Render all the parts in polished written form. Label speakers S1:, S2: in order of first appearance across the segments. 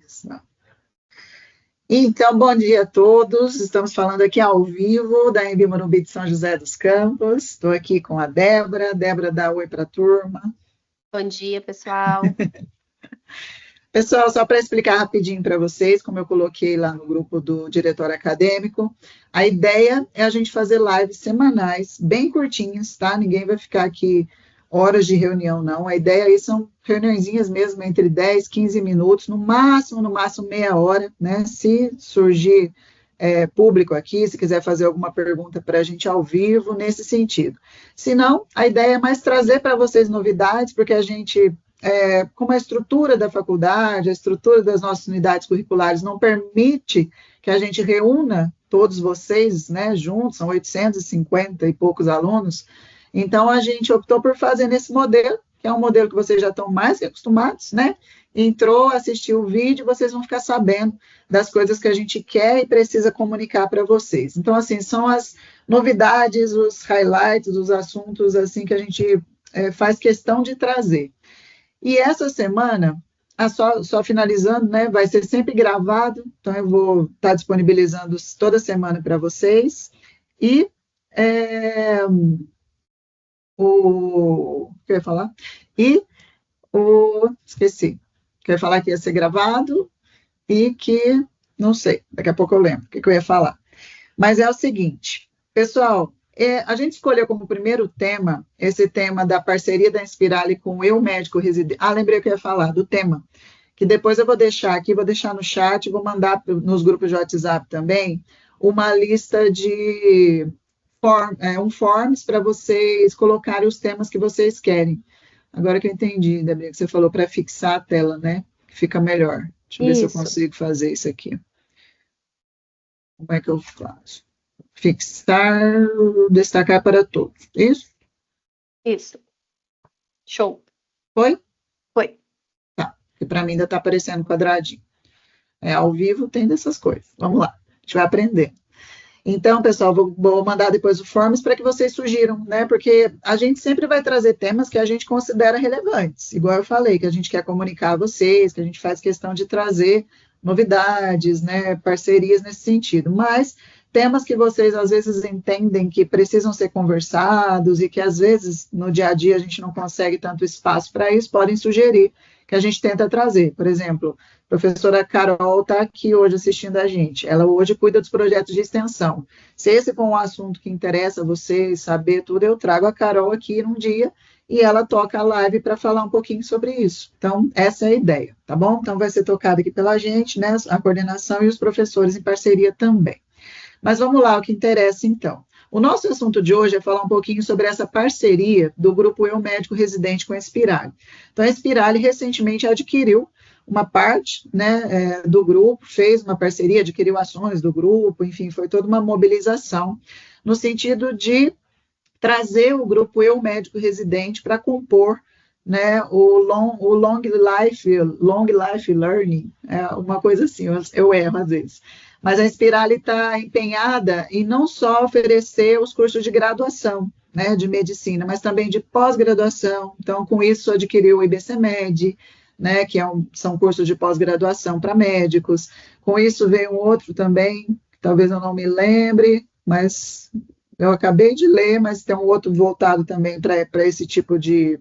S1: Isso. Então, bom dia a todos. Estamos falando aqui ao vivo da Embi Morumbi de São José dos Campos. Estou aqui com a Débora. Débora, dá oi para a turma.
S2: Bom dia, pessoal.
S1: Pessoal, só para explicar rapidinho para vocês, como eu coloquei lá no grupo do diretório acadêmico, a ideia é a gente fazer lives semanais, bem curtinhas, tá? Ninguém vai ficar aqui horas de reunião, não. A ideia aí são reuniõezinhas mesmo, entre 10, 15 minutos, no máximo meia hora, né? Se surgir público aqui, se quiser fazer alguma pergunta para a gente ao vivo, nesse sentido. Se não, a ideia é mais trazer para vocês novidades, porque a gente, como a estrutura da faculdade, a estrutura das nossas unidades curriculares não permite que a gente reúna todos vocês, né, juntos, são 850 e poucos alunos, então a gente optou por fazer nesse modelo, que é um modelo que vocês já estão mais que acostumados, né? Entrou, assistiu o vídeo, vocês vão ficar sabendo das coisas que a gente quer e precisa comunicar para vocês. Então, assim, são as novidades, os highlights, os assuntos, assim, que a gente faz questão de trazer. E essa semana, só finalizando, né, vai ser sempre gravado, então eu vou estar disponibilizando toda semana para vocês. E o que eu ia falar? Esqueci. Que eu ia falar que ia ser gravado e que, não sei, daqui a pouco eu lembro o que eu ia falar. Mas é o seguinte, pessoal, a gente escolheu como primeiro tema, esse tema da parceria da Inspirali com o Eu Médico Residente. Lembrei que eu ia falar do tema, que depois eu vou deixar aqui, vou deixar no chat, vou mandar nos grupos de WhatsApp também, uma lista de forms para vocês colocarem os temas que vocês querem. Agora que eu entendi, Débora, que você falou para fixar a tela, né? Que fica melhor. Deixa eu ver se eu consigo fazer isso aqui. Como é que eu faço? Fixar, destacar para todos. Isso?
S2: Isso. Show.
S1: Foi?
S2: Foi.
S1: Tá, porque para mim ainda está aparecendo quadradinho. Ao vivo tem dessas coisas. Vamos lá, a gente vai aprender. Então, pessoal, vou mandar depois o forms para que vocês sugiram, né? Porque a gente sempre vai trazer temas que a gente considera relevantes, igual eu falei, que a gente quer comunicar a vocês, que a gente faz questão de trazer novidades, né? Parcerias nesse sentido. Mas temas que vocês às vezes entendem que precisam ser conversados e que às vezes no dia a dia a gente não consegue tanto espaço para isso, podem sugerir que a gente tenta trazer. Por exemplo, a professora Carol está aqui hoje assistindo a gente. Ela hoje cuida dos projetos de extensão. Se esse for um assunto que interessa a vocês, saber tudo, eu trago a Carol aqui num dia e ela toca a live para falar um pouquinho sobre isso. Então, essa é a ideia, tá bom? Então, vai ser tocado aqui pela gente, né? A coordenação e os professores em parceria também. Mas vamos lá, o que interessa então. O nosso assunto de hoje é falar um pouquinho sobre essa parceria do grupo Eu Médico Residente com a Inspirali. Então, a Inspirali recentemente adquiriu uma parte, né, do grupo, fez uma parceria, adquiriu ações do grupo, enfim, foi toda uma mobilização no sentido de trazer o grupo Eu Médico Residente para compor, né, o long life learning, uma coisa assim, eu erro às vezes. Mas a Inspirali está empenhada em não só oferecer os cursos de graduação, né, de medicina, mas também de pós-graduação. Então, com isso, adquiriu o IBCMed, né, que são cursos de pós-graduação para médicos. Com isso, veio um outro também, que talvez eu não me lembre, mas eu acabei de ler, mas tem um outro voltado também para esse tipo de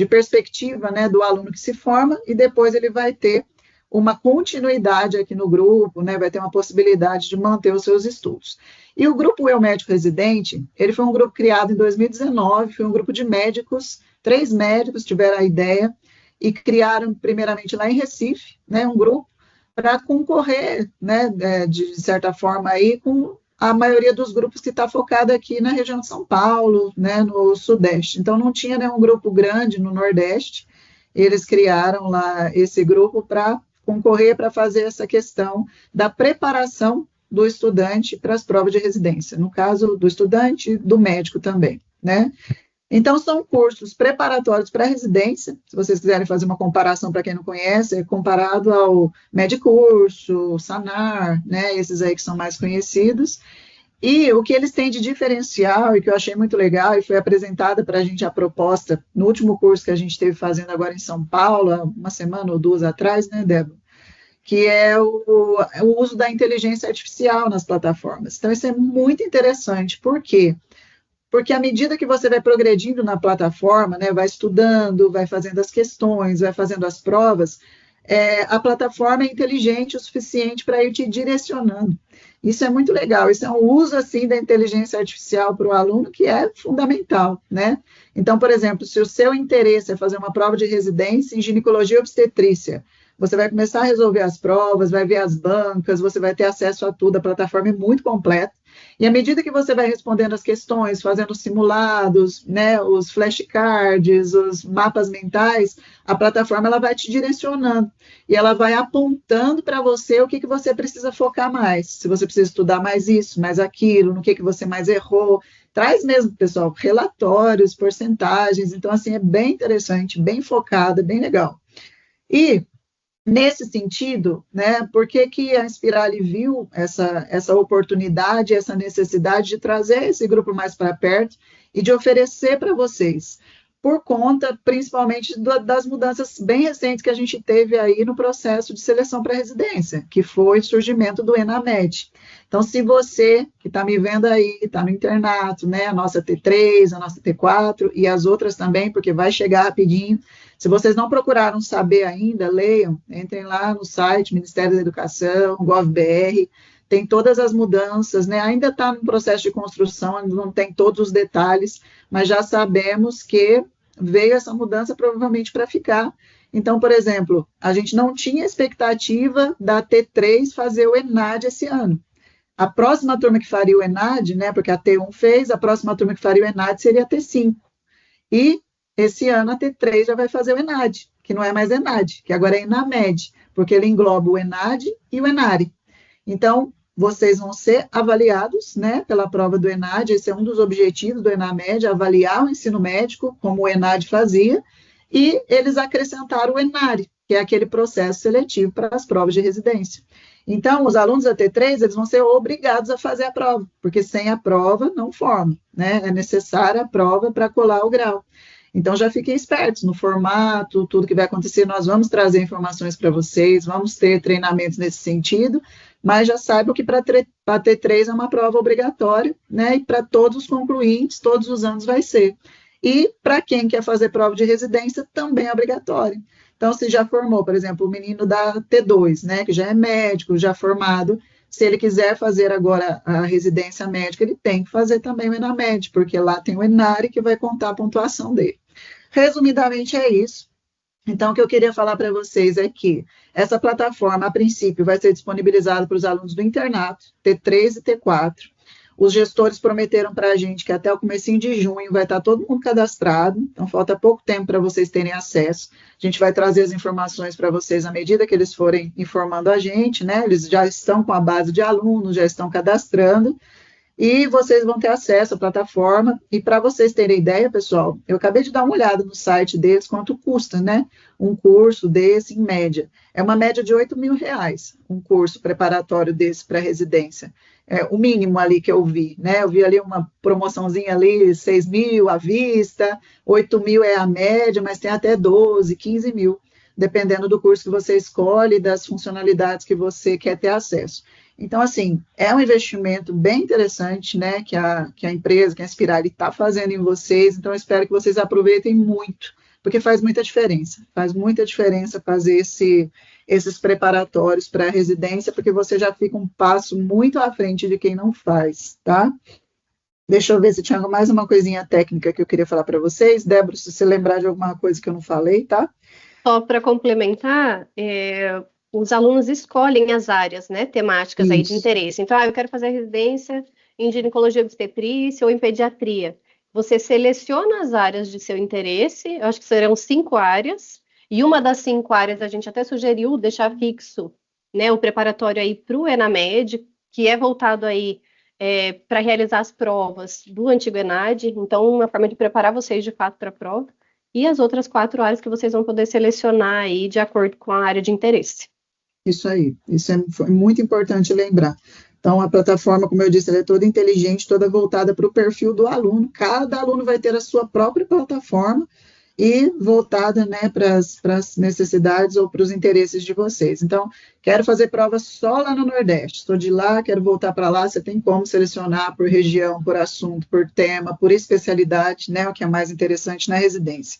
S1: perspectiva, né, do aluno que se forma, e depois ele vai ter uma continuidade aqui no grupo, né, vai ter uma possibilidade de manter os seus estudos. E o grupo Eu Médico Residente, ele foi um grupo criado em 2019, foi um grupo de médicos, 3 médicos tiveram a ideia e criaram primeiramente lá em Recife, né, um grupo para concorrer, né, de certa forma aí com a maioria dos grupos que está focado aqui na região de São Paulo, né, no Sudeste. Então não tinha nenhum grupo grande no Nordeste, eles criaram lá esse grupo para concorrer, para fazer essa questão da preparação do estudante para as provas de residência, no caso do estudante, do médico também, né? Então, são cursos preparatórios para residência, se vocês quiserem fazer uma comparação para quem não conhece, é comparado ao Medicurso, Sanar, né, esses aí que são mais conhecidos, e o que eles têm de diferencial, e que eu achei muito legal, e foi apresentada para a gente a proposta no último curso que a gente esteve fazendo agora em São Paulo, há uma semana ou 2 atrás, né, Débora? que é o uso da inteligência artificial nas plataformas. Então, isso é muito interessante. Por quê? Porque à medida que você vai progredindo na plataforma, né, vai estudando, vai fazendo as questões, vai fazendo as provas, a plataforma é inteligente o suficiente para ir te direcionando. Isso é muito legal, isso é um uso assim da inteligência artificial para o aluno que é fundamental, né? Então, por exemplo, se o seu interesse é fazer uma prova de residência em ginecologia e obstetrícia, você vai começar a resolver as provas, vai ver as bancas, você vai ter acesso a tudo, a plataforma é muito completa. E à medida que você vai respondendo as questões, fazendo os simulados, né, os flashcards, os mapas mentais, a plataforma ela vai te direcionando e ela vai apontando para você o que você precisa focar mais. Se você precisa estudar mais isso, mais aquilo, no que você mais errou. Traz mesmo, pessoal, relatórios, porcentagens. Então, assim, é bem interessante, bem focada, bem legal. E nesse sentido, né, por que a Inspirali viu essa oportunidade, essa necessidade de trazer esse grupo mais para perto e de oferecer para vocês? Por conta, principalmente, das mudanças bem recentes que a gente teve aí no processo de seleção para residência, que foi o surgimento do ENAMED. Então, se você que está me vendo aí, está no internato, né, a nossa T3, a nossa T4 e as outras também, porque vai chegar rapidinho. Se vocês não procuraram saber ainda, leiam, entrem lá no site Ministério da Educação, gov.br, tem todas as mudanças, né? Ainda está no processo de construção, ainda não tem todos os detalhes, mas já sabemos que veio essa mudança provavelmente para ficar. Então, por exemplo, a gente não tinha expectativa da T3 fazer o ENAD esse ano. A próxima turma que faria o ENAD, né, porque a T1 fez, a próxima turma que faria o ENAD seria a T5. E esse ano a T3 já vai fazer o ENAD, que não é mais ENAD, que agora é ENAMED, porque ele engloba o ENAD e o ENARE. Então, vocês vão ser avaliados, né, pela prova do ENAD, esse é um dos objetivos do ENAMED, avaliar o ensino médico, como o ENAD fazia, e eles acrescentaram o ENARE, que é aquele processo seletivo para as provas de residência. Então, os alunos da T3, eles vão ser obrigados a fazer a prova, porque sem a prova não forma, né, é necessária a prova para colar o grau. Então, já fiquem espertos no formato, tudo que vai acontecer, nós vamos trazer informações para vocês, vamos ter treinamentos nesse sentido, mas já saibam que para a T3 é uma prova obrigatória, né, e para todos os concluintes, todos os anos vai ser. E para quem quer fazer prova de residência, também é obrigatória. Então, se já formou, por exemplo, o menino da T2, né, que já é médico, já formado, se ele quiser fazer agora a residência médica, ele tem que fazer também o ENAMED, porque lá tem o ENARE que vai contar a pontuação dele. Resumidamente é isso. Então, o que eu queria falar para vocês é que essa plataforma, a princípio, vai ser disponibilizada para os alunos do internato, T3 e T4. Os gestores prometeram para a gente que até o comecinho de junho vai estar todo mundo cadastrado, então falta pouco tempo para vocês terem acesso. A gente vai trazer as informações para vocês à medida que eles forem informando a gente, né? Eles já estão com a base de alunos, já estão cadastrando, e vocês vão ter acesso à plataforma. E para vocês terem ideia, pessoal, eu acabei de dar uma olhada no site deles, quanto custa, né? Um curso desse, em média. É uma média de R$8.000, um curso preparatório desse para residência. É o mínimo ali que eu vi, né? Eu vi ali uma promoçãozinha ali, 6.000 à vista, 8.000 é a média, mas tem até 12, 15.000, dependendo do curso que você escolhe e das funcionalidades que você quer ter acesso. Então, assim, é um investimento bem interessante, né, que a empresa, que a Inspirali está fazendo em vocês, então eu espero que vocês aproveitem muito, porque faz muita diferença fazer esses preparatórios para a residência, porque você já fica um passo muito à frente de quem não faz, tá? Deixa eu ver se tinha mais uma coisinha técnica que eu queria falar para vocês. Débora, se você lembrar de alguma coisa que eu não falei, tá?
S2: Só para complementar, os alunos escolhem as áreas, né, temáticas aí de interesse. Então, eu quero fazer residência em ginecologia obstetrícia ou em pediatria. Você seleciona as áreas de seu interesse, eu acho que serão 5 áreas, e uma das 5 áreas a gente até sugeriu deixar fixo, né, o preparatório aí para o ENAMED, que é voltado aí para realizar as provas do antigo ENAD, então uma forma de preparar vocês de fato para a prova, e as outras 4 áreas que vocês vão poder selecionar aí de acordo com a área de interesse.
S1: Isso aí, foi muito importante lembrar. Então, a plataforma, como eu disse, ela é toda inteligente, toda voltada para o perfil do aluno. Cada aluno vai ter a sua própria plataforma e voltada, né, para as necessidades ou para os interesses de vocês. Então, quero fazer prova só lá no Nordeste, estou de lá, quero voltar para lá, você tem como selecionar por região, por assunto, por tema, por especialidade, né, o que é mais interessante na residência.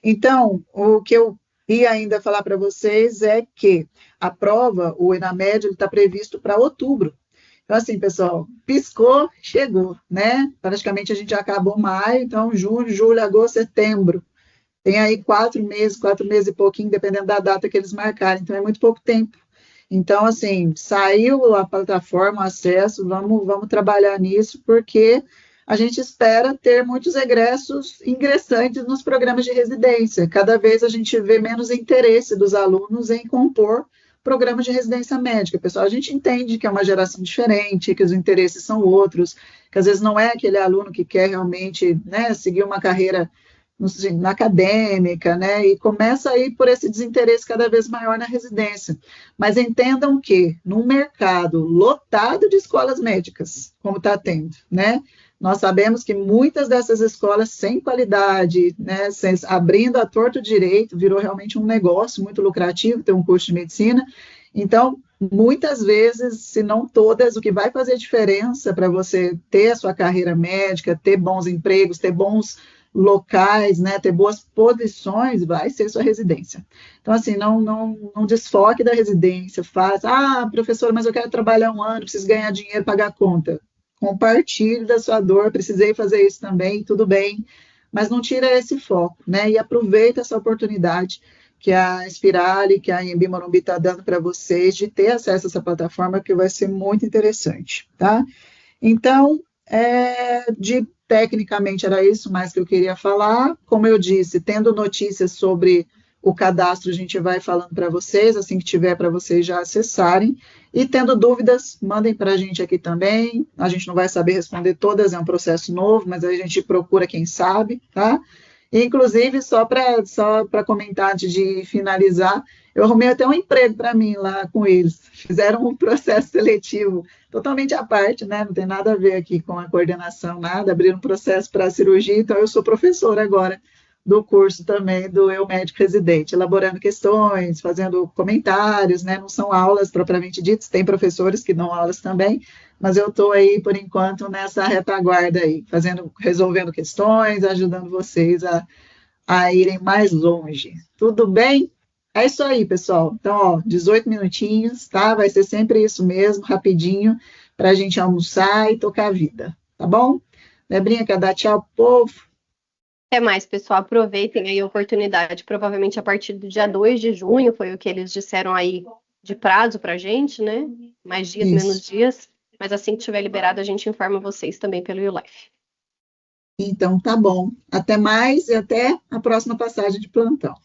S1: Então, o que eu ia ainda falar para vocês é que a prova, o ENAMED, ele está previsto para outubro. Então, assim, pessoal, piscou, chegou, né? Praticamente a gente já acabou maio, então junho, julho, agosto, setembro. Tem aí 4 meses e pouquinho, dependendo da data que eles marcarem, então é muito pouco tempo. Então, assim, saiu a plataforma, o acesso, vamos trabalhar nisso, porque a gente espera ter muitos egressos ingressantes nos programas de residência. Cada vez a gente vê menos interesse dos alunos em compor programas de residência médica. Pessoal, a gente entende que é uma geração diferente, que os interesses são outros, que às vezes não é aquele aluno que quer realmente, né, seguir uma carreira na acadêmica, né, e começa aí por esse desinteresse cada vez maior na residência. Mas entendam que, num mercado lotado de escolas médicas, como está tendo, né, nós sabemos que muitas dessas escolas sem qualidade, né, abrindo a torto direito, virou realmente um negócio muito lucrativo ter um curso de medicina. Então, muitas vezes, se não todas, o que vai fazer diferença para você ter a sua carreira médica, ter bons empregos, ter bons locais, né, ter boas posições, vai ser sua residência. Então, assim, não desfoque da residência, professor, mas eu quero trabalhar um ano, preciso ganhar dinheiro, pagar a conta. Compartilhe da sua dor, precisei fazer isso também, tudo bem, mas não tira esse foco, né, e aproveita essa oportunidade que a Inspirali, que a Anhembi Morumbi está dando para vocês, de ter acesso a essa plataforma, que vai ser muito interessante, tá? Então, tecnicamente era isso mais que eu queria falar. Como eu disse, tendo notícias sobre o cadastro, a gente vai falando para vocês, assim que tiver para vocês já acessarem. E tendo dúvidas, mandem para a gente aqui também. A gente não vai saber responder todas, é um processo novo, mas a gente procura quem sabe, tá? Inclusive, só para comentar antes de finalizar, eu arrumei até um emprego para mim lá com eles. Fizeram um processo seletivo totalmente à parte, né? Não tem nada a ver aqui com a coordenação, nada. Abriram um processo para cirurgia, então eu sou professora agora do curso também do Eu Médico Residente, elaborando questões, fazendo comentários, né? Não são aulas propriamente ditas, tem professores que dão aulas também, mas eu estou aí, por enquanto, nessa retaguarda aí, resolvendo questões, ajudando vocês a irem mais longe. Tudo bem? É isso aí, pessoal. Então, ó, 18 minutinhos, tá? Vai ser sempre isso mesmo, rapidinho, para a gente almoçar e tocar a vida, tá bom? Debrinha, quer dar tchau pro povo?
S2: Até mais, pessoal. Aproveitem aí a oportunidade. Provavelmente a partir do dia 2 de junho, foi o que eles disseram aí de prazo para a gente, né? Mais dias, menos dias. Mas assim que estiver liberado, a gente informa vocês também pelo YouLife.
S1: Então, tá bom. Até mais e até a próxima passagem de plantão.